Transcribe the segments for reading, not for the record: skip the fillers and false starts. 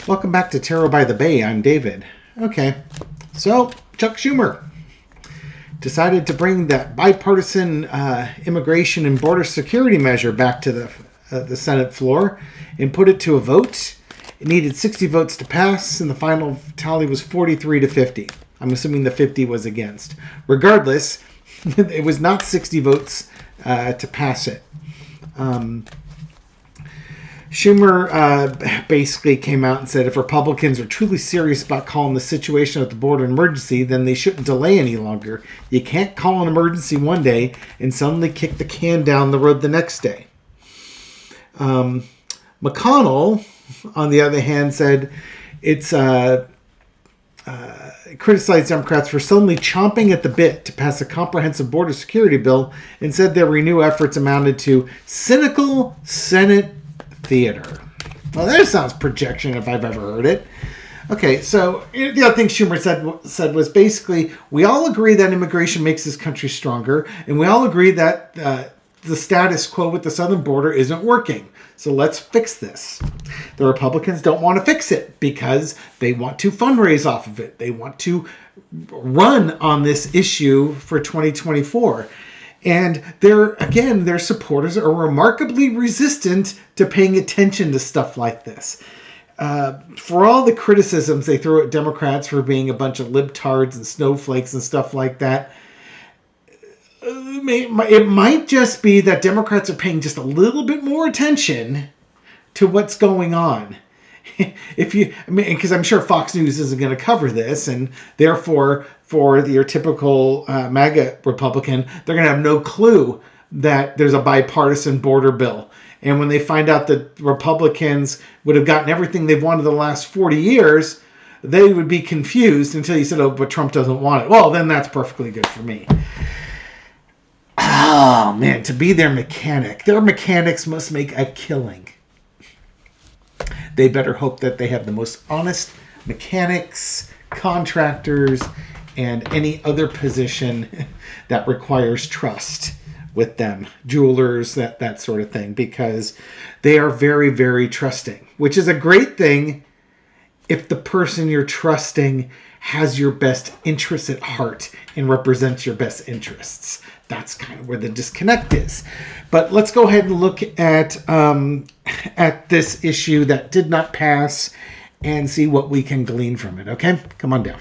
Welcome back to Tarot by the Bay. I'm David. Okay, so Chuck Schumer decided to bring that bipartisan immigration and border security measure back to the Senate floor and put it to a vote. It needed 60 votes to pass, and the final tally was 43 to 50. I'm assuming the 50 was against. Regardless, it was not 60 votes to pass it. Schumer basically came out and said if Republicans are truly serious about calling the situation at the border an emergency, then they shouldn't delay any longer. You can't call an emergency one day and suddenly kick the can down the road the next day. McConnell, on the other hand, said it's criticized Democrats for suddenly chomping at the bit to pass a comprehensive border security bill and said their renewed efforts amounted to cynical Senate theater. Well, that sounds projection if I've ever heard it. Okay, so the other thing Schumer said was basically, we all agree that immigration makes this country stronger, and we all agree that the status quo with the southern border isn't working. So let's fix this. The Republicans don't want to fix it because they want to fundraise off of it. They want to run on this issue for 2024. And their supporters are remarkably resistant to paying attention to stuff like this. For all the criticisms they throw at Democrats for being a bunch of libtards and snowflakes and stuff like that, it might just be that Democrats are paying just a little bit more attention to what's going on. Because I'm sure Fox News isn't going to cover this, and therefore, for your typical MAGA Republican, they're going to have no clue that there's a bipartisan border bill. And when they find out that Republicans would have gotten everything they've wanted the last 40 years, they would be confused until you said, oh, but Trump doesn't want it. Well, then that's perfectly good for me. Oh, man, to be their mechanic. Their mechanics must make a killing. They better hope that they have the most honest mechanics, contractors, and any other position that requires trust with them. Jewelers, that sort of thing. Because they are very, very trusting. Which is a great thing if the person you're trusting has your best interests at heart and represents your best interests. That's kind of where the disconnect is. But let's go ahead and look at this issue that did not pass and see what we can glean from it. Okay? Come on down.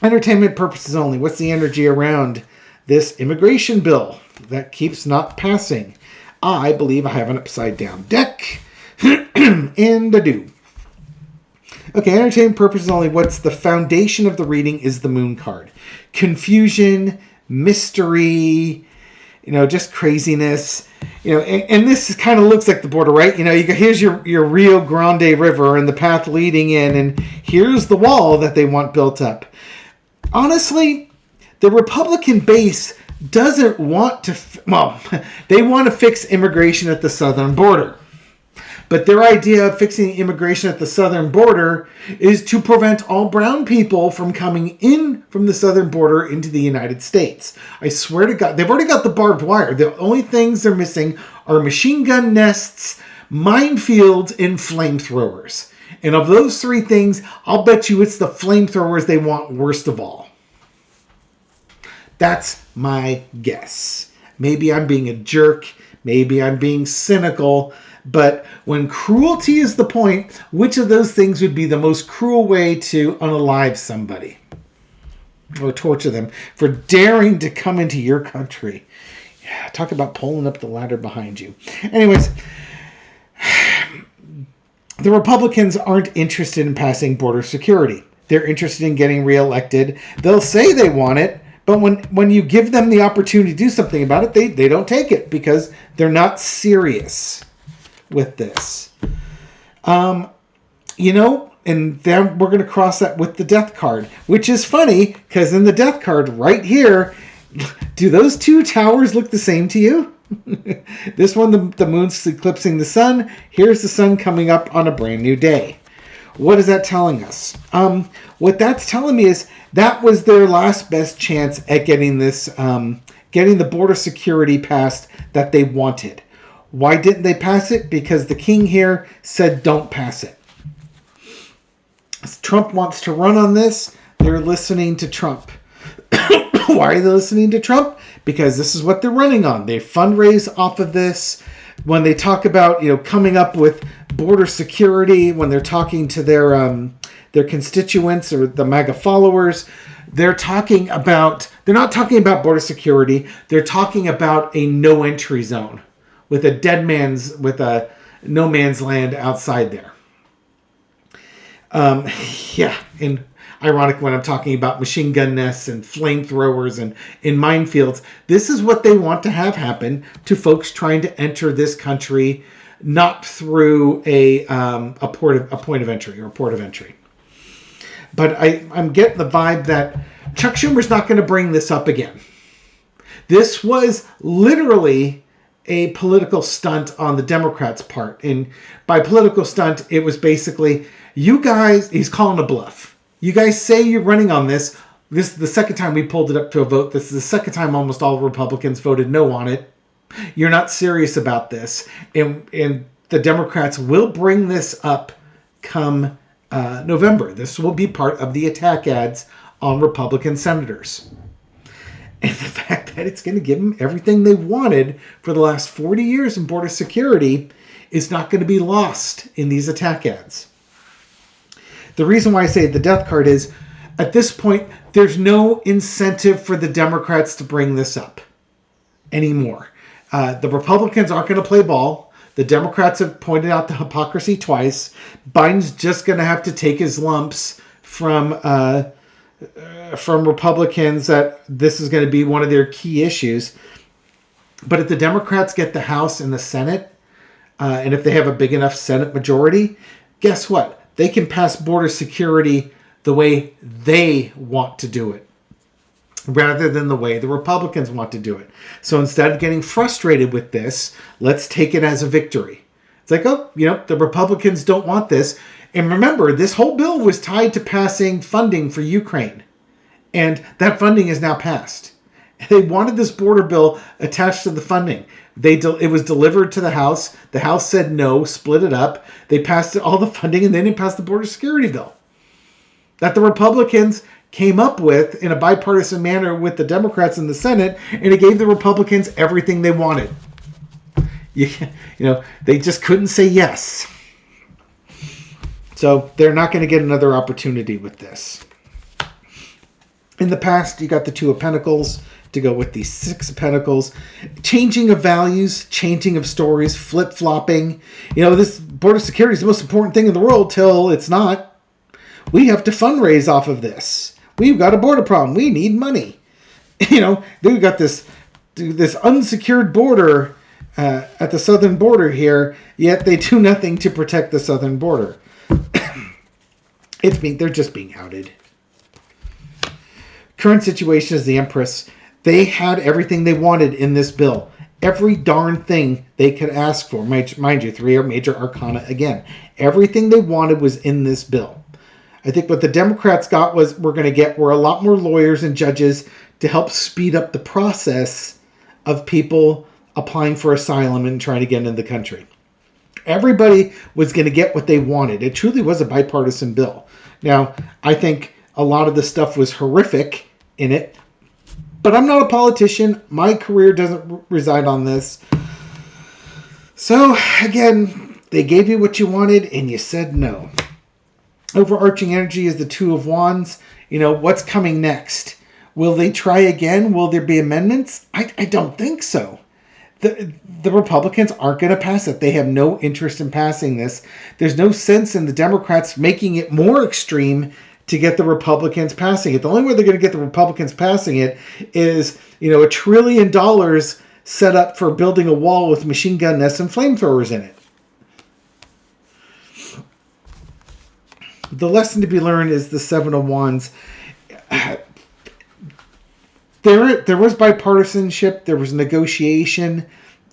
Entertainment purposes only. What's the energy around this immigration bill that keeps not passing? I believe I have an upside down deck. And I do. Okay, entertainment purposes only. What's the foundation of the reading is the moon card. Confusion, mystery, just craziness. And this kind of looks like the border, right? Here's your Rio Grande River and the path leading in, and here's the wall that they want built up. Honestly, the Republican base doesn't want to, they want to fix immigration at the southern border. But their idea of fixing immigration at the southern border is to prevent all brown people from coming in from the southern border into the United States. I swear to God, they've already got the barbed wire. The only things they're missing are machine gun nests, minefields, and flamethrowers. And of those three things, I'll bet you it's the flamethrowers they want worst of all. That's my guess. Maybe I'm being a jerk. Maybe I'm being cynical. But when cruelty is the point, which of those things would be the most cruel way to unalive somebody? Or torture them for daring to come into your country? Yeah, talk about pulling up the ladder behind you. Anyways, the Republicans aren't interested in passing border security. They're interested in getting reelected. They'll say they want it, but when you give them the opportunity to do something about it, they don't take it because they're not serious with this. And then we're going to cross that with the death card, which is funny because in the death card right here, do those two towers look the same to you? This one, the moon's eclipsing the sun. Here's the sun coming up on a brand new day. What is that telling us? What that's telling me is that was their last best chance at getting this, getting the border security passed that they wanted. Why didn't they pass it? Because the king here said don't pass it. Trump wants to run on this. They're listening to Trump. Why are they listening to Trump? Because this is what they're running on. They fundraise off of this. When they talk about, coming up with border security, when they're talking to their constituents or the MAGA followers, they're not talking about border security. They're talking about a no entry zone with a no man's land outside there. And ironic when I'm talking about machine gun nests and flamethrowers and in minefields. This is what they want to have happen to folks trying to enter this country, not through a point of entry. But I'm getting the vibe that Chuck Schumer's not going to bring this up again. This was literally a political stunt on the Democrats' part. And by political stunt, it was basically, you guys, he's calling a bluff. You guys say you're running on this. This is the second time we pulled it up to a vote. This is the second time almost all Republicans voted no on it. You're not serious about this. And the Democrats will bring this up come November. This will be part of the attack ads on Republican senators. And the fact that it's going to give them everything they wanted for the last 40 years in border security is not going to be lost in these attack ads. The reason why I say the death card is, at this point, there's no incentive for the Democrats to bring this up anymore. The Republicans aren't going to play ball. The Democrats have pointed out the hypocrisy twice. Biden's just going to have to take his lumps from Republicans that this is going to be one of their key issues. But if the Democrats get the House and the Senate, and if they have a big enough Senate majority, guess what? They can pass border security the way they want to do it, rather than the way the Republicans want to do it. So instead of getting frustrated with this, let's take it as a victory. It's like, the Republicans don't want this. And remember, this whole bill was tied to passing funding for Ukraine. And that funding is now passed. They wanted this border bill attached to the funding. It was delivered to the House. The House said no, split it up. They passed all the funding, and then they passed the border security bill that the Republicans came up with in a bipartisan manner with the Democrats in the Senate, and it gave the Republicans everything they wanted. They just couldn't say yes. So they're not going to get another opportunity with this. In the past, you got the Two of Pentacles to go with the Six of Pentacles. Changing of values, changing of stories, flip-flopping. This border security is the most important thing in the world till it's not. We have to fundraise off of this. We've got a border problem. We need money. We've got this unsecured border at the southern border here, yet they do nothing to protect the southern border. They're just being outed. Current situation is the Empress. They had everything they wanted in this bill. Every darn thing they could ask for. Mind you, 3 are major arcana again. Everything they wanted was in this bill. I think what the Democrats got were a lot more lawyers and judges to help speed up the process of people applying for asylum and trying to get into the country. Everybody was going to get what they wanted. It truly was a bipartisan bill. Now, I think a lot of the stuff was horrific in it, but I'm not a politician. My career doesn't reside on this. So, again, they gave you what you wanted and you said no. Overarching energy is the Two of Wands. What's coming next? Will they try again? Will there be amendments? I don't think so. The Republicans aren't going to pass it. They have no interest in passing this. There's no sense in the Democrats making it more extreme to get the Republicans passing it. The only way they're going to get the Republicans passing it is, $1 trillion set up for building a wall with machine gun nests and flamethrowers in it. The lesson to be learned is the Seven of Wands. There was bipartisanship. There was negotiation.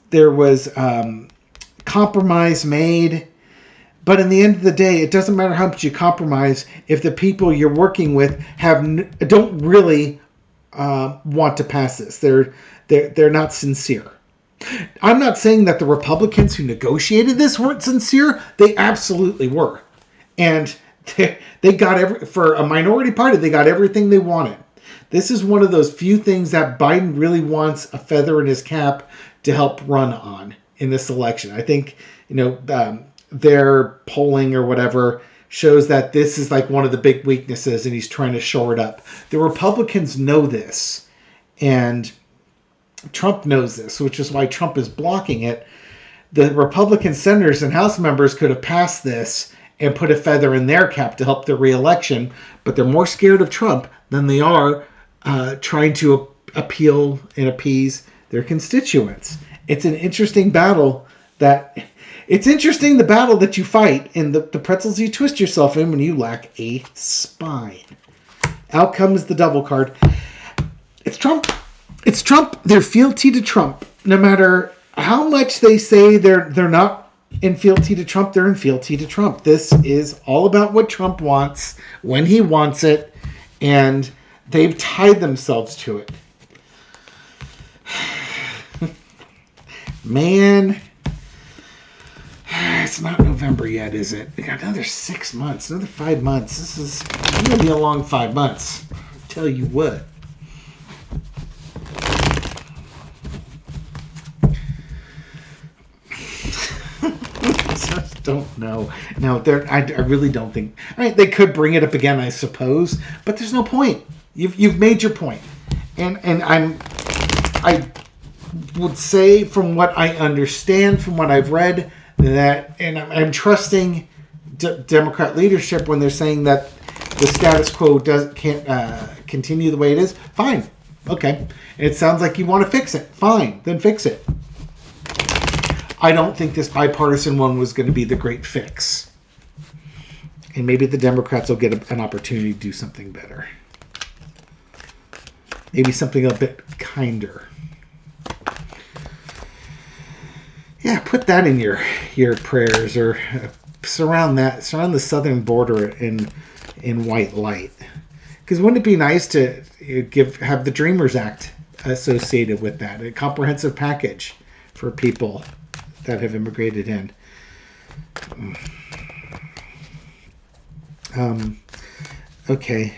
There was compromise made. But in the end of the day, it doesn't matter how much you compromise if the people you're working with don't really want to pass this. They're not sincere. I'm not saying that the Republicans who negotiated this weren't sincere. They absolutely were. And They got for a minority party, they got everything they wanted. This is one of those few things that Biden really wants a feather in his cap to help run on in this election. I think, their polling or whatever shows that this is like one of the big weaknesses, and he's trying to shore it up. The Republicans know this, and Trump knows this, which is why Trump is blocking it. The Republican senators and House members could have passed this and put a feather in their cap to help their reelection, but they're more scared of Trump than they are trying to appeal and appease their constituents. It's an interesting battle the battle that you fight and the pretzels you twist yourself in when you lack a spine. Out comes the double card. It's Trump. It's Trump. They're fealty to Trump. No matter how much they say they're not in fealty to Trump, they're in fealty to Trump. This is all about what Trump wants when he wants it, and they've tied themselves to it. Man, it's not November yet, is it? We got another 6 months, another 5 months. This is going to be a long 5 months. I'll tell you what. I don't know. No, I really don't think. I mean, they could bring it up again, I suppose, but there's no point. You've made your point, and I would say, from what I understand, from what I've read, that, and I'm trusting Democrat leadership when they're saying that the status quo can't continue the way it is. Fine, okay. It sounds like you want to fix it. Fine, then fix it. I don't think this bipartisan one was going to be the great fix. And maybe the Democrats will get an opportunity to do something better. Maybe something a bit kinder. Yeah, put that in your prayers, or surround the southern border in white light. Because wouldn't it be nice to have the Dreamers Act associated with that, a comprehensive package for people that have immigrated in. Okay.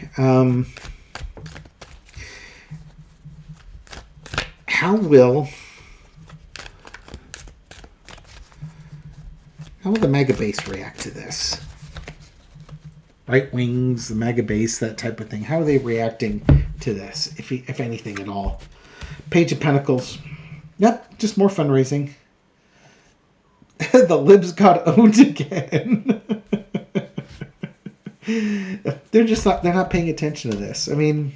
How will the MAGA base react to this? Right wings, the MAGA base, that type of thing. How are they reacting to this, if anything at all? Page of Pentacles. Yep, just more fundraising. The libs got owned again. They're not paying attention to this. I mean,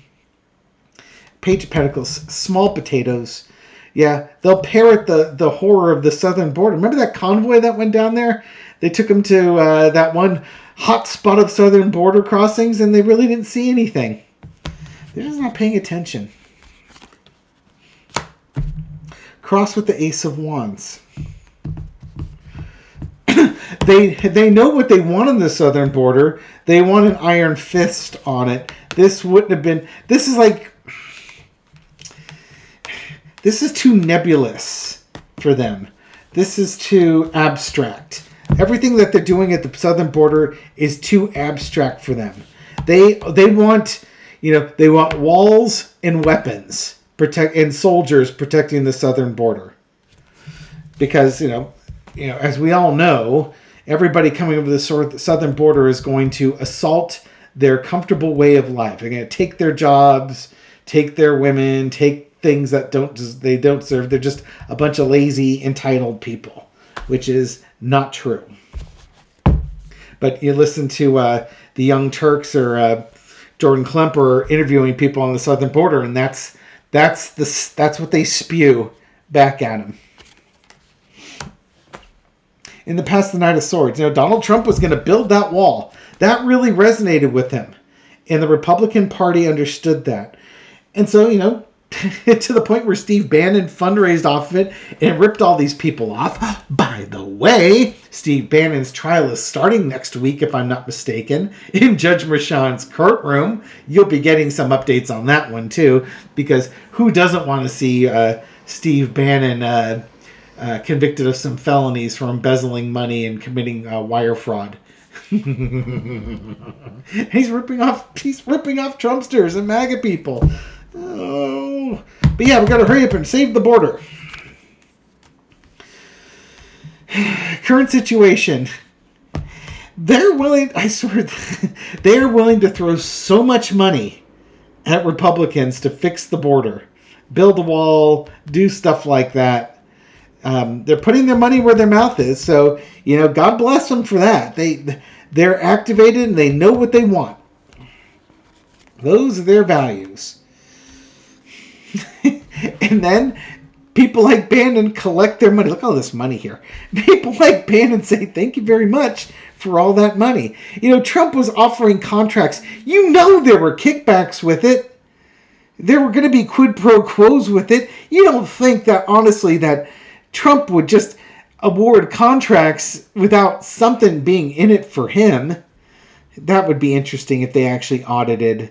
Page of Pentacles, small potatoes. Yeah, they'll parrot the horror of the southern border. Remember that convoy that went down there? They took them to that one hot spot of southern border crossings, and they really didn't see anything. They're just not paying attention. Cross with the Ace of Wands. They know what they want on the southern border. They want an iron fist on it. This wouldn't have been... This is too nebulous for them. This is too abstract. Everything that they're doing at the southern border is too abstract for them. They want, they want walls and weapons and soldiers protecting the southern border. Because, as we all know, everybody coming over the southern border is going to assault their comfortable way of life. They're going to take their jobs, take their women, take things that they don't serve. They're just a bunch of lazy, entitled people, which is not true. But you listen to the Young Turks or Jordan Klemper interviewing people on the southern border, and that's what they spew back at them. In the past, the Knight of Swords. Donald Trump was going to build that wall. That really resonated with him. And the Republican Party understood that. And so, to the point where Steve Bannon fundraised off of it and ripped all these people off. By the way, Steve Bannon's trial is starting next week, if I'm not mistaken, in Judge Merchan's courtroom. You'll be getting some updates on that one, too, because who doesn't want to see Steve Bannon convicted of some felonies for embezzling money and committing wire fraud. He's ripping off Trumpsters and MAGA people. Oh, but yeah, we got to hurry up and save the border. Current situation. They're willing, I swear, they're willing to throw so much money at Republicans to fix the border, build a wall, do stuff like that. They're putting their money where their mouth is. So, God bless them for that. They're activated and they know what they want. Those are their values. And then people like Bannon collect their money. Look at all this money here. People like Bannon say, thank you very much for all that money. Trump was offering contracts. There were kickbacks with it. There were going to be quid pro quos with it. You don't think that, honestly, that Trump would just award contracts without something being in it for him? That would be interesting if they actually audited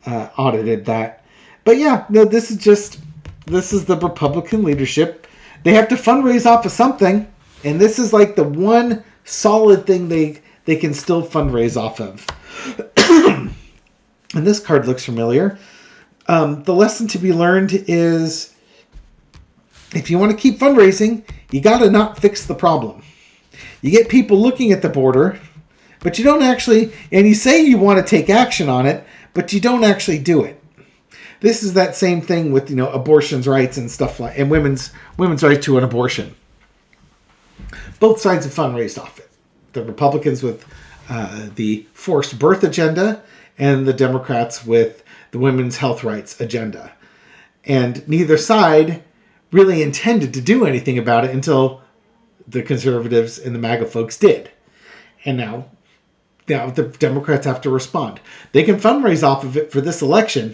that. But yeah, no, this is the Republican leadership. They have to fundraise off of something, and this is like the one solid thing they can still fundraise off of. And this card looks familiar. The lesson to be learned is, if you want to keep fundraising, you got to not fix the problem. You get people looking at the border, but you don't actually, and you say you want to take action on it, but you don't actually do it. This is that same thing with, abortion's rights and stuff like, and women's right to an abortion. Both sides have fundraised off it. The Republicans with the forced birth agenda, and the Democrats with the women's health rights agenda. And neither side really intended to do anything about it until the conservatives and the MAGA folks did. And now the Democrats have to respond. They can fundraise off of it for this election,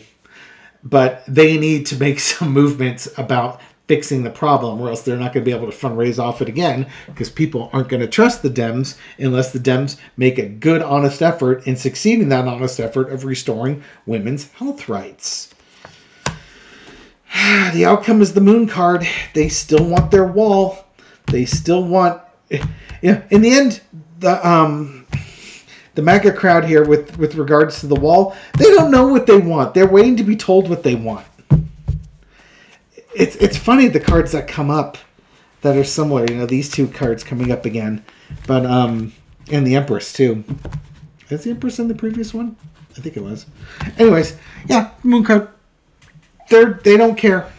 but they need to make some movements about fixing the problem, or else they're not going to be able to fundraise off it again, because people aren't going to trust the Dems unless the Dems make a good, honest effort and succeed in that honest effort of restoring women's health rights. The outcome is the moon card. They still want their wall. They still want... in the end, the MAGA crowd here with regards to the wall, they don't know what they want. They're waiting to be told what they want. It's funny, the cards that come up that are similar. These two cards coming up again. But, and the Empress, too. Is the Empress in the previous one? I think it was. Anyways, yeah, moon card. They don't care.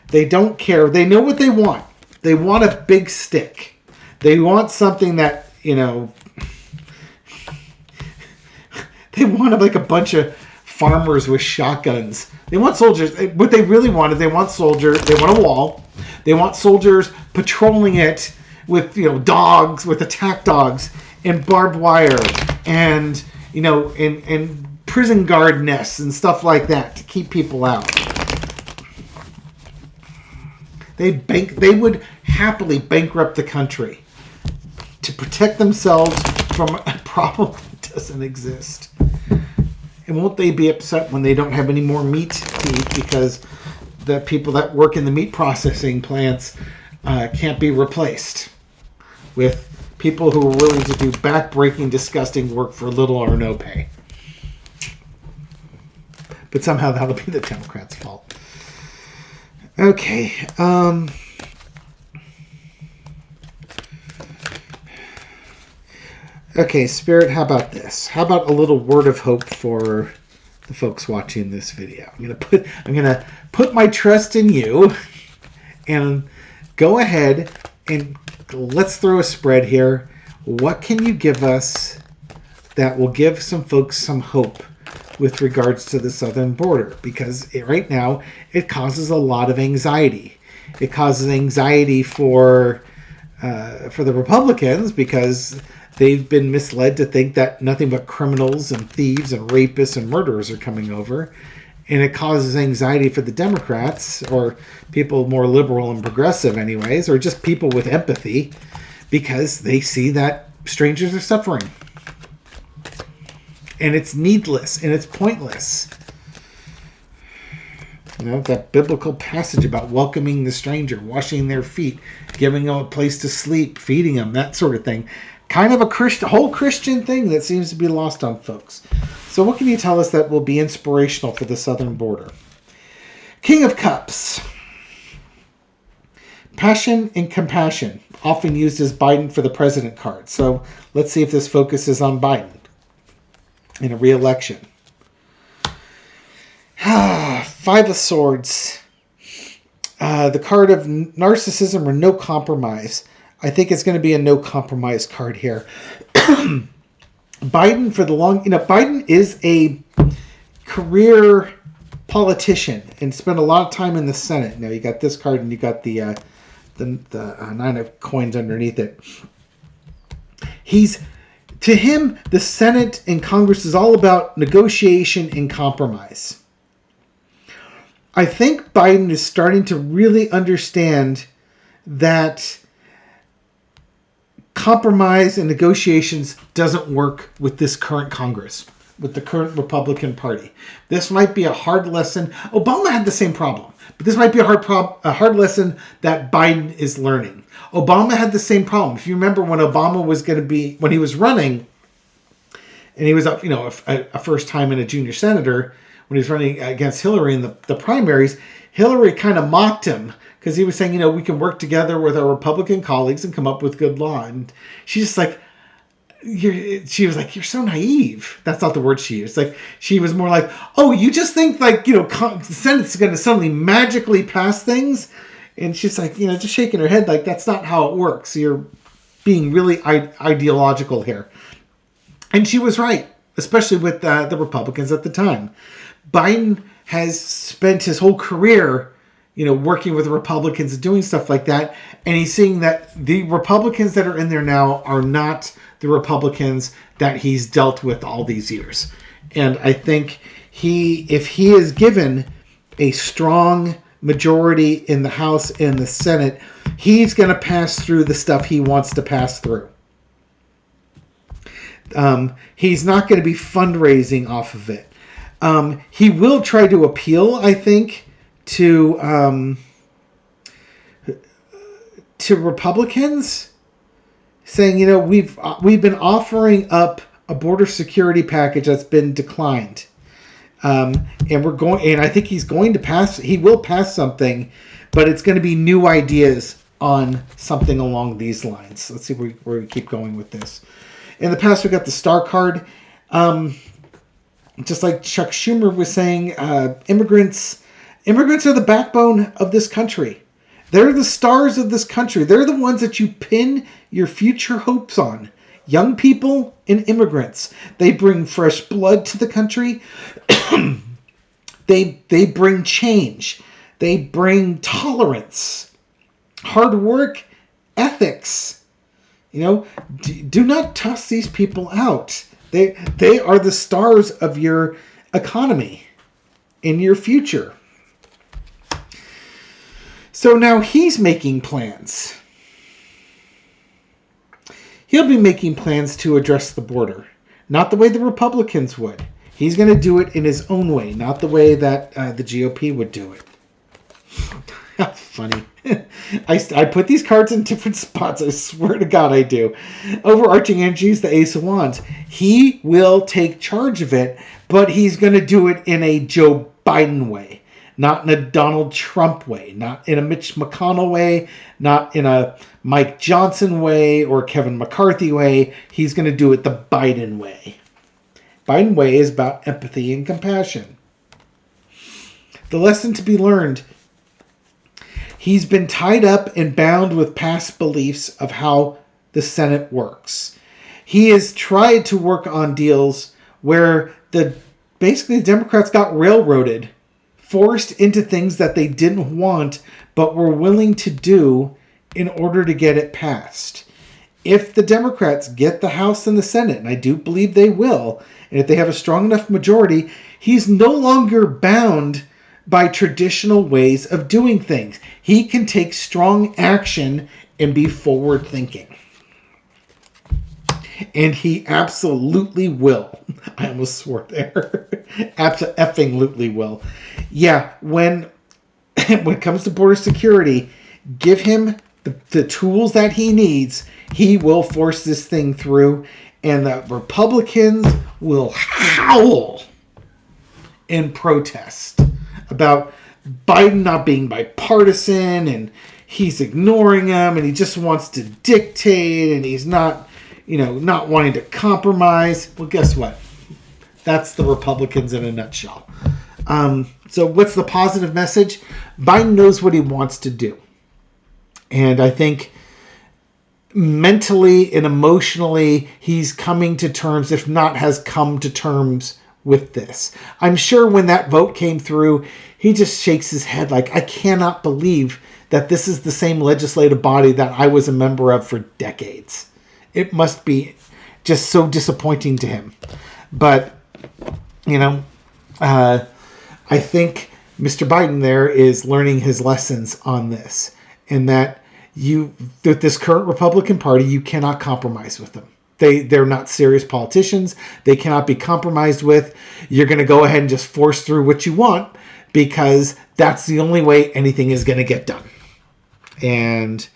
They don't care. They know what they want. They want a big stick. They want something that, they want like a bunch of farmers with shotguns. They want soldiers. What they really want is they want soldiers. They want a wall. They want soldiers patrolling it with, dogs, with attack dogs and barbed wire and, and prison guard nests and stuff like that to keep people out. They would happily bankrupt the country to protect themselves from a problem that doesn't exist. And won't they be upset when they don't have any more meat to eat because the people that work in the meat processing plants can't be replaced with people who are willing to do back-breaking, disgusting work for little or no pay? But somehow that'll be the Democrats' fault. Okay. Okay, Spirit, how about this? How about a little word of hope for the folks watching this video? I'm gonna put my trust in you and go ahead and let's throw a spread here. What can you give us that will give some folks some hope with regards to the southern border? Because right now it causes a lot of anxiety. It causes anxiety for the Republicans because they've been misled to think that nothing but criminals and thieves and rapists and murderers are coming over. And it causes anxiety for the Democrats, or people more liberal and progressive anyways, or just people with empathy, because they see that strangers are suffering. And it's needless and it's pointless. That biblical passage about welcoming the stranger, washing their feet, giving them a place to sleep, feeding them, that sort of thing. Kind of a whole Christian thing that seems to be lost on folks. So what can you tell us that will be inspirational for the southern border? King of Cups. Passion and compassion, often used as Biden for the president card. So let's see if this focuses on Biden in a re-election. Five of Swords. The card of narcissism or no compromise. I think it's going to be a no compromise card here. Biden for the long... Biden is a career politician and spent a lot of time in the Senate. Now you got this card and you got the nine of coins underneath it. To him, the Senate and Congress is all about negotiation and compromise. I think Biden is starting to really understand that compromise and negotiations doesn't work with this current Congress, with the current Republican Party. This might be a hard lesson. Obama had the same problem, but this might be a hard lesson that Biden is learning. Obama had the same problem. If you remember when Obama was when he was running, and he was up, a first time in a junior senator, when he was running against Hillary in the primaries, Hillary kind of mocked him because he was saying, we can work together with our Republican colleagues and come up with good law. And she's just like, she was like, you're so naive. That's not the word she used. Like, she was more like, oh, you just think the Senate's going to suddenly magically pass things? And she's like, just shaking her head like, that's not how it works. You're being really ideological here. And she was right, especially with the Republicans at the time. Biden has spent his whole career, working with the Republicans and doing stuff like that. And he's seeing that the Republicans that are in there now are not the Republicans that he's dealt with all these years. And I think if he is given a strong majority in the House and the Senate, he's going to pass through the stuff he wants to pass through. He's not going to be fundraising off of it. He will try to appeal, I think, to Republicans, saying, we've been offering up a border security package that's been declined, and I think he's going to pass. He will pass something, but it's going to be new ideas on something along these lines. Let's see where we keep going with this. In the past, we got the Star card. Just like Chuck Schumer was saying, immigrants are the backbone of this country. They're the stars of this country. They're the ones that you pin your future hopes on. Young people and immigrants. They bring fresh blood to the country. They bring change. They bring tolerance, hard work, ethics. Do not toss these people out. They are the stars of your economy in your future. So now he's making plans. He'll be making plans to address the border. Not the way the Republicans would. He's going to do it in his own way, not the way that the GOP would do it. How funny. I put these cards in different spots. I swear to God I do. Overarching energy is the Ace of Wands. He will take charge of it, but he's going to do it in a Joe Biden way. Not in a Donald Trump way. Not in a Mitch McConnell way. Not in a Mike Johnson way or Kevin McCarthy way. He's going to do it the Biden way. Biden way is about empathy and compassion. The lesson to be learned: he's been tied up and bound with past beliefs of how the Senate works. He has tried to work on deals where basically the Democrats got railroaded, forced into things that they didn't want but were willing to do in order to get it passed. If the Democrats get the House and the Senate, and I do believe they will, and if they have a strong enough majority, he's no longer bound by traditional ways of doing things. He can take strong action and be forward thinking. And he absolutely will. I almost swore there. Absolutely will. Yeah, when it comes to border security, give him the tools that he needs. He will force this thing through, and the Republicans will howl in protest about Biden not being bipartisan, and he's ignoring them, and he just wants to dictate, and he's not, not wanting to compromise. Well, guess what? That's the Republicans in a nutshell. So what's the positive message? Biden knows what he wants to do. And I think mentally and emotionally, he's coming to terms, if not has come to terms with this. I'm sure when that vote came through, he just shakes his head like, I cannot believe that this is the same legislative body that I was a member of for decades. It must be just so disappointing to him. But, I think Mr. Biden there is learning his lessons on this, and that with this current Republican Party, you cannot compromise with them. They're not serious politicians. They cannot be compromised with. You're going to go ahead and just force through what you want because that's the only way anything is going to get done. And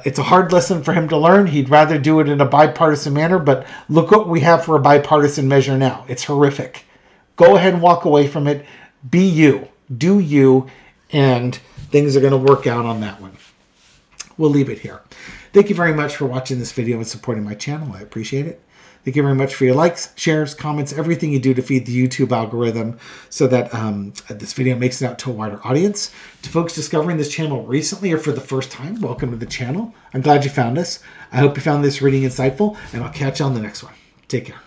it's a hard lesson for him to learn. He'd rather do it in a bipartisan manner, but look what we have for a bipartisan measure now. It's horrific. Go ahead and walk away from it. Be you. Do you. And things are going to work out on that one. We'll leave it here. Thank you very much for watching this video and supporting my channel. I appreciate it. Thank you very much for your likes, shares, comments, everything you do to feed the YouTube algorithm so that this video makes it out to a wider audience. To folks discovering this channel recently or for the first time, welcome to the channel. I'm glad you found us. I hope you found this reading insightful, and I'll catch you on the next one. Take care.